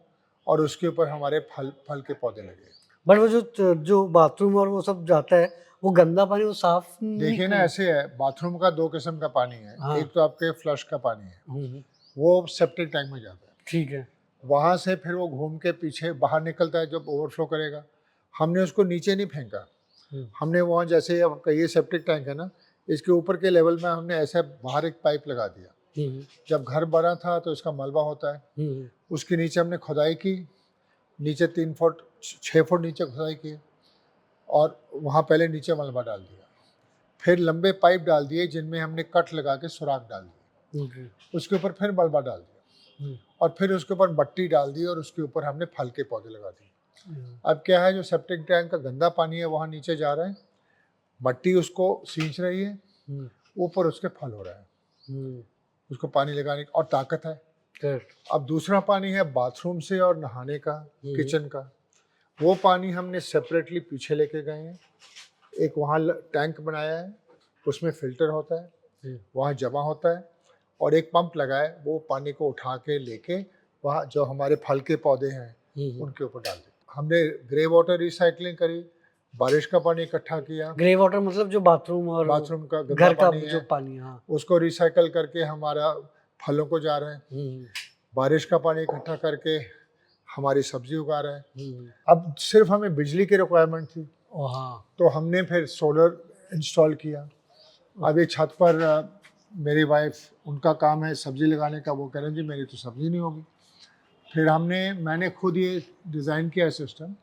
Speaker 3: और उसके ऊपर हमारे फल के पौधे लगे।
Speaker 2: बट वो जो बाथरूम और वो सब जाता है, वो गंदा पानी वो साफ
Speaker 3: देखिए ना, ऐसे है, बाथरूम का 2 किस्म का पानी है।
Speaker 2: हाँ।
Speaker 3: एक तो आपके फ्लश का पानी है, वो सेप्टिक टैंक में जाता है,
Speaker 2: ठीक है।
Speaker 3: वहाँ से फिर वो घूम के पीछे बाहर निकलता है जब ओवरफ्लो करेगा। हमने उसको नीचे नहीं फेंका, हमने वहाँ जैसे अब ये सेप्टिक टैंक है ना, इसके ऊपर के लेवल में हमने ऐसे बाहर एक पाइप लगा दिया। जब घर बना था तो इसका मलबा होता है, उसके नीचे हमने खुदाई की, नीचे 3 फुट 6 फुट नीचे खुदाई की, और वहाँ पहले नीचे मलबा डाल दिया। फिर लंबे पाइप डाल दिए जिनमें हमने कट लगा के सुराख डाल दिए, उसके ऊपर फिर मलबा डाल दिया, और फिर उसके ऊपर मट्टी डाल दी, और उसके ऊपर हमने फल के पौधे लगा दिए। अब क्या है, जो सेप्टिक टैंक का गंदा पानी है वहाँ नीचे जा रहा है, मट्टी उसको सींच रही है, ऊपर उसके फल हो रहा है, उसको पानी लगाने की और ताकत है। अब दूसरा पानी है बाथरूम से और नहाने का, किचन का, वो पानी हमने सेपरेटली पीछे लेके गए हैं। एक वहाँ टैंक बनाया है, उसमें फिल्टर होता है, वहाँ जमा होता है, और एक पंप लगा है, वो पानी को उठा के लेके वहाँ जो हमारे फल के पौधे हैं उनके ऊपर डाल देते। हमने ग्रे वाटर रिसाइकलिंग करी, बारिश का पानी इकट्ठा किया।
Speaker 2: ग्रे वाटर मतलब जो बाथरूम और
Speaker 3: बाथरूम का
Speaker 2: घर का
Speaker 3: पानी
Speaker 2: जो पानी, हाँ,
Speaker 3: उसको रिसाइकल करके हमारा फलों को जा रहे हैं। बारिश का पानी इकट्ठा करके हमारी सब्जी उगा रहे हैं। अब सिर्फ हमें बिजली की रिक्वायरमेंट थी, तो हमने फिर सोलर इंस्टॉल किया। अब ये छत पर मेरी वाइफ, उनका काम है सब्जी लगाने का, वो कह रहे हैं जी मेरी तो सब्जी नहीं होगी। फिर मैंने खुद ये डिज़ाइन किया सिस्टम,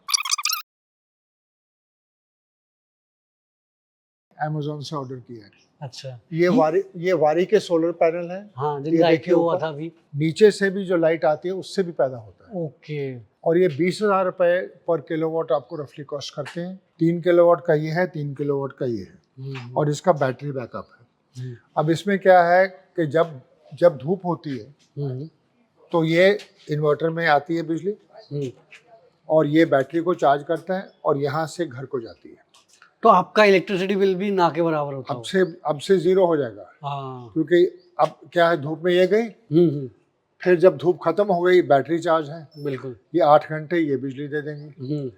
Speaker 3: अमेज़न से ऑर्डर किया है।
Speaker 2: अच्छा,
Speaker 3: ये वारी के सोलर पैनल है।
Speaker 2: हाँ, जिनका IPO हुआ था अभी।
Speaker 3: नीचे से भी जो लाइट आती है उससे भी पैदा होता है।
Speaker 2: ओके।
Speaker 3: और ये 20,000 रुपये पर किलोवाट आपको रफली कॉस्ट करते हैं। 3 किलोवाट का ये है, 3 किलोवाट का ये है, और इसका बैटरी बैकअप है। अब इसमें क्या है कि जब धूप होती है तो ये इन्वर्टर में आती है बिजली, और ये बैटरी को चार्ज करता है, और यहाँ से घर को जाती है।
Speaker 2: तो आपका इलेक्ट्रिसिटी बिल भी ना के बराबर होता है।
Speaker 3: अब से 0 हो जाएगा।
Speaker 2: हाँ।
Speaker 3: क्योंकि अब क्या है, धूप में ये गई, फिर जब धूप खत्म हो गई, बैटरी चार्ज है, बिल्कुल, ये 8 घंटे ये बिजली दे देंगे।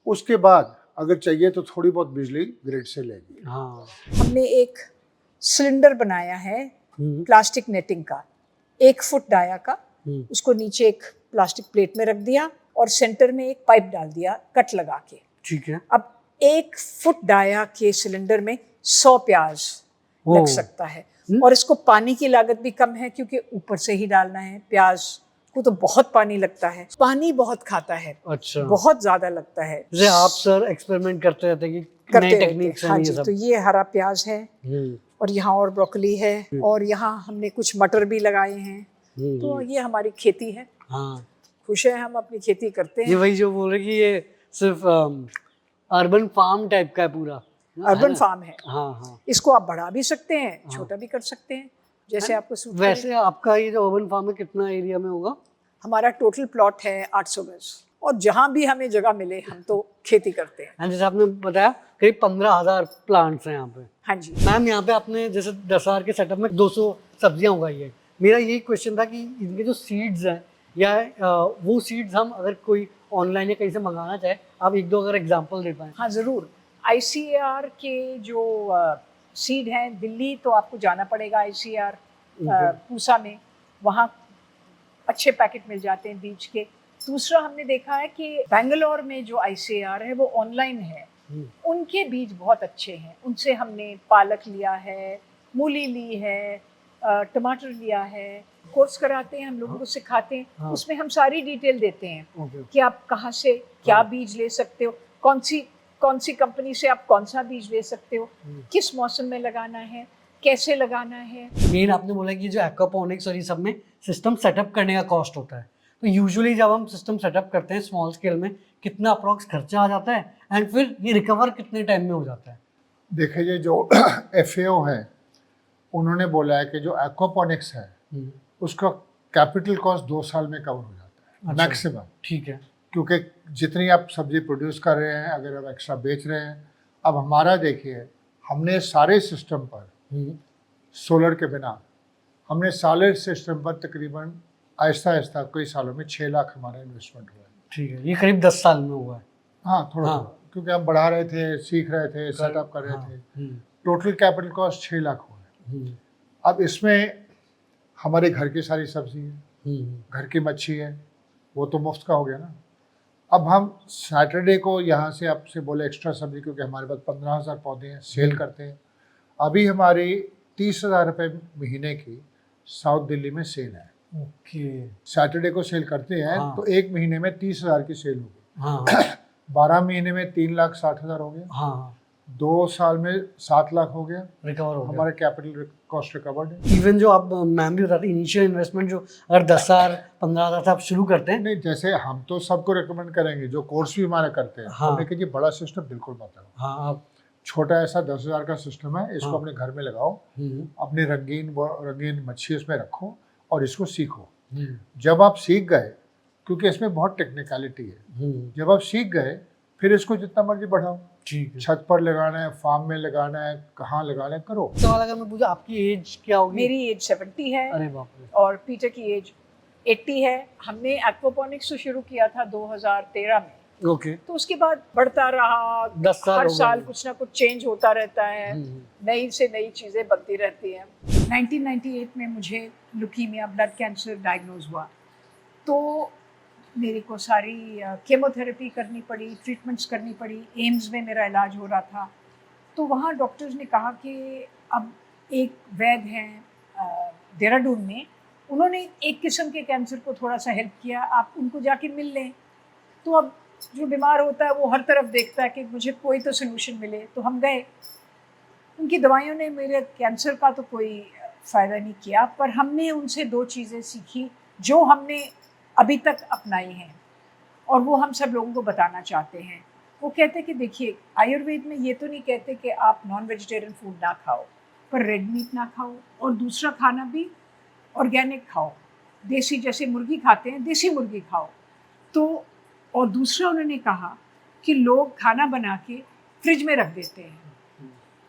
Speaker 3: उसके बाद अगर चाहिए तो थोड़ी बहुत बिजली ग्रिड से लेगी।
Speaker 2: हाँ।
Speaker 1: हमने एक सिलेंडर बनाया है प्लास्टिक नेटिंग का, 1 फुट डाया का, उसको नीचे एक प्लास्टिक प्लेट में रख दिया, और सेंटर में एक पाइप डाल दिया कट लगा के।
Speaker 2: ठीक है।
Speaker 1: अब 1 फुट डाया के सिलेंडर में 100 प्याज लग सकता है, और इसको पानी की लागत भी कम है क्योंकि ऊपर से ही डालना है। प्याज को तो बहुत पानी लगता है, पानी बहुत खाता है। अच्छा, बहुत ज्यादा लगता है।
Speaker 2: जैसे आप सर एक्सपेरिमेंट करते रहते हैं कि नई टेक्निक से।
Speaker 1: हाँ जी, तो ये हरा प्याज है, और यहाँ और ब्रोकली है, और यहाँ हमने कुछ मटर भी लगाए हैं। तो ये हमारी खेती है। हाँ, खुश है, हम अपनी खेती करते हैं।
Speaker 2: ये वही जो बोल रहे कि ये सिर्फ अर्बन फार्म टाइप का है पूरा।
Speaker 1: अर्बन फार्म है।
Speaker 2: हाँ हाँ।
Speaker 1: इसको आप बढ़ा भी सकते हैं, छोटा भी कर सकते हैं, जैसे आपको सूट करे।
Speaker 2: वैसे आपका ये जो अर्बन फार्म है कितना एरिया में होगा?
Speaker 1: हमारा टोटल प्लॉट है 800 गज, और जहाँ भी हमें जगह मिले हम तो खेती करते हैं।
Speaker 2: जैसे आपने बताया करीब 15,000 प्लांट्स हैं यहाँ पे।
Speaker 1: हाँ जी
Speaker 2: मैम, यहाँ पे आपने जैसे 10,000 के सेटअप में 200 सब्जियाँ उगाई है। मेरा यही क्वेश्चन था कि इनके जो सीड्स हैं, या वो सीड्स हम अगर कोई ऑनलाइन या कहीं से मंगाना चाहे, आप 1-2 अगर एग्जांपल दे पाएँ।
Speaker 1: हाँ ज़रूर। ICAR के जो सीड हैं, दिल्ली तो आपको जाना पड़ेगा ICAR पूसा में, वहाँ अच्छे पैकेट मिल जाते हैं बीज के। दूसरा हमने देखा है कि बेंगलोर में जो ICAR है वो ऑनलाइन है, उनके बीज बहुत अच्छे हैं। उनसे हमने पालक लिया है, मूली ली है, टमाटर लिया है। कोर्स कराते हैं, हम लोगों को सिखाते हैं। हाँ। उसमें हम सारी डिटेल देते हैं कि आप कहाँ से क्या बीज ले सकते हो, कौन सी कंपनी से आप कौन सा बीज ले सकते हो, किस मौसम में लगाना है, कैसे लगाना है।
Speaker 2: मेन आपने बोला कि जो एक्वापोनिक्स और ये सब में सिस्टम सेटअप करने का कॉस्ट होता है, तो यूजुअली जब हम सिस्टम सेटअप करते हैं स्मॉल स्केल में कितना अप्रोक्स खर्चा आ जाता है एंड फिर ये रिकवर कितने टाइम में हो जाता है?
Speaker 3: देखिए जो FAO है उन्होंने बोला है कि जो एक्वापॉनिक्स है उसका कैपिटल कॉस्ट 2 साल में कवर हो जाता है
Speaker 2: अच्छा।
Speaker 3: मैक्सिमम।
Speaker 2: ठीक है।
Speaker 3: क्योंकि जितनी आप सब्जी प्रोड्यूस कर रहे हैं, अगर आप एक्स्ट्रा बेच रहे हैं, अब हमारा देखिए हमने सारे सिस्टम पर सोलर के बिना हमने सारे सिस्टम पर तकरीबन आहिस्ता आहिस्ता कई सालों में 6 लाख हमारा इन्वेस्टमेंट हुआ है।
Speaker 2: ठीक है, ये करीब 10 साल में हुआ है।
Speaker 3: हाँ थोड़ा
Speaker 2: हाँ।
Speaker 3: थोड़ा, क्योंकि हम बढ़ा रहे थे, सीख रहे थे, सेटअप कर रहे
Speaker 2: हाँ।
Speaker 3: थे। टोटल कैपिटल कॉस्ट 6 लाख हुआ है। अब इसमें हमारे घर की सारी सब्जी है, घर की मच्छी है, वो तो मुफ्त का हो गया ना। अब हम सैटरडे को यहाँ से आपसे बोले एक्स्ट्रा सब्जी, क्योंकि हमारे पास 15,000 पौधे हैं, सेल करते हैं। अभी हमारी 30,000 रुपये महीने की साउथ दिल्ली में सेल है।
Speaker 2: ओके।
Speaker 3: सैटरडे को सेल करते हैं
Speaker 2: हाँ।
Speaker 3: तो एक महीने में 30,000 की सेल होगी।
Speaker 2: हाँ
Speaker 3: 12 महीने में 3,60,000 हो गया।
Speaker 2: हाँ
Speaker 3: 2 साल में 7 लाख हो गया।
Speaker 2: रिकवर हो गया।
Speaker 3: हमारा कैपिटल कॉस्ट रिकवर्ड है।
Speaker 2: इवन जो आप मैम भी बताते इनिशियल इन्वेस्टमेंट जो अगर 10,000 15,000 से आप शुरू करते हैं।
Speaker 3: नहीं, जैसे हम तो सबको रिकमेंड करेंगे जो कोर्स भी हमारे करते हैं।
Speaker 2: हाँ।
Speaker 3: हमने कहा बड़ा सिस्टम बिल्कुल मत लगाओ।
Speaker 2: हाँ आप
Speaker 3: छोटा ऐसा 10,000 का सिस्टम है, इसको
Speaker 2: हाँ।
Speaker 3: अपने घर में लगाओ, अपने रंगीन मच्छी इसमें रखो और इसको सीखो। जब आप सीख गए, क्योंकि इसमें बहुत टेक्निकलिटी है, जब आप सीख गए फिर इसको जितना मर्जी बढ़ाओ।
Speaker 2: ठीक है।
Speaker 3: छत पर लगाना है, फार्म में लगाना है, कहाँ लगाना है, करो।
Speaker 2: सवाल अगर मैं पूछूं आपकी एज क्या होगी?
Speaker 1: मेरी एज 70 है।
Speaker 2: अरे बाप रे।
Speaker 1: और पीटर की एज 80 है। हमने एक्वापॉनिक्स तो शुरू किया था 2013 में।
Speaker 2: ओके।
Speaker 1: तो उसके बाद बढ़ता रहा।
Speaker 2: 10 साल
Speaker 1: हर
Speaker 2: हो गए।
Speaker 1: साल कुछ ना कुछ चेंज होता रहता है, नई से नई चीज़ें बनती रहती हैं। 1998 में मुझे लुकीमिया ब्लड कैंसर डायग्नोज हुआ, तो मेरे को सारी केमोथेरेपी करनी पड़ी, ट्रीटमेंट्स करनी पड़ी। एम्स में मेरा इलाज हो रहा था। तो वहाँ डॉक्टर्स ने कहा कि अब एक वैद्य हैं देहरादून में, उन्होंने एक किस्म के कैंसर को थोड़ा सा हेल्प किया, आप उनको जाके मिल लें। तो अब जो बीमार होता है वो हर तरफ देखता है कि मुझे कोई तो सोल्यूशन मिले। तो हम गए, उनकी दवाइयों ने मेरे कैंसर का तो कोई फ़ायदा नहीं किया, पर हमने उनसे 2 चीज़ें सीखी जो हमने अभी तक अपनाई हैं और वो हम सब लोगों को बताना चाहते हैं। वो कहते हैं कि देखिए, आयुर्वेद में ये तो नहीं कहते कि आप नॉन वेजिटेरियन फूड ना खाओ, पर रेड मीट ना खाओ, और दूसरा खाना भी ऑर्गेनिक खाओ, देसी, जैसे मुर्गी खाते हैं देसी मुर्गी खाओ। तो और दूसरा उन्होंने कहा कि लोग खाना बना के फ्रिज में रख देते हैं,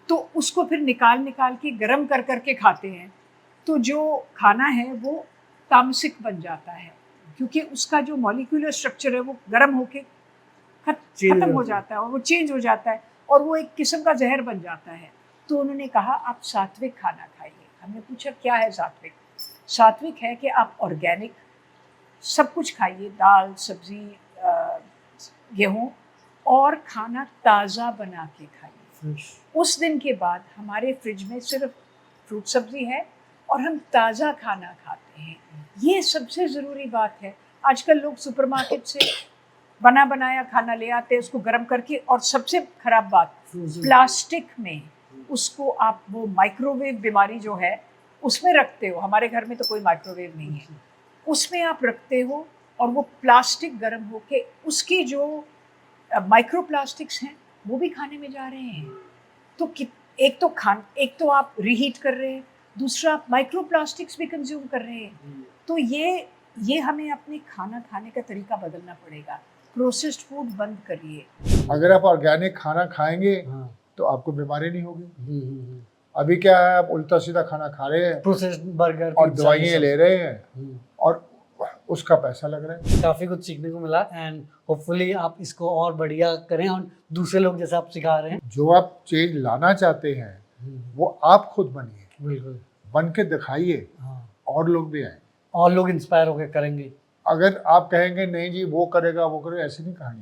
Speaker 1: तो उसको फिर निकाल के गर्म कर के खाते हैं, तो जो खाना है वो तामसिक बन जाता है, क्योंकि उसका जो मॉलिक्यूलर स्ट्रक्चर है वो गर्म होके खत्म हो जाता है और वो चेंज हो जाता है और वो एक किस्म का जहर बन जाता है। तो उन्होंने कहा आप सात्विक खाना खाइए। हमने पूछा क्या है सात्विक? सात्विक है कि आप ऑर्गेनिक सब कुछ खाइए, दाल, सब्जी, गेहूँ, और खाना ताज़ा बना के खाइए। उस दिन के बाद हमारे फ्रिज में सिर्फ फ्रूट सब्जी है और हम ताज़ा खाना खाते हैं। ये सबसे ज़रूरी बात है। आजकल लोग सुपरमार्केट से बना बनाया खाना ले आते हैं, उसको गर्म करके, और सबसे ख़राब बात प्लास्टिक में उसको आप, वो माइक्रोवेव बीमारी जो है उसमें रखते हो। हमारे घर में तो कोई माइक्रोवेव नहीं है, उसमें आप रखते हो और वो प्लास्टिक गर्म होके उसकी जो माइक्रो प्लास्टिक्स हैं वो भी खाने में जा रहे हैं। तो एक तो आप रीहीट कर रहे हैं, दूसरा आप माइक्रो प्लास्टिक्स भी कंज्यूम कर रहे हैं। तो ये हमें अपने खाना खाने का तरीका बदलना पड़ेगा। प्रोसेस्ड फूड बंद करिए।
Speaker 3: अगर आप ऑर्गेनिक खाना खाएंगे तो आपको बीमारी नहीं होगी। अभी क्या है, आप उल्टा सीधा खाना खा रहे हैं,
Speaker 2: प्रोसेस्ड बर्गर
Speaker 3: और दवाइयाँ ले रहे हैं और उसका पैसा लग रहा है।
Speaker 2: काफ़ी कुछ सीखने को मिला एंड होपफुली आप इसको और बढ़िया करें और दूसरे लोग जैसे आप सिखा रहे हैं।
Speaker 3: जो आप चेंज लाना चाहते हैं वो आप खुद बनिए,
Speaker 2: बिल्कुल
Speaker 3: बन के दिखाइए, और लोग भी आए
Speaker 2: और लोग इंस्पायर होकर करेंगे।
Speaker 3: अगर आप कहेंगे नहीं जी वो करेगा, ऐसे नहीं कहानी।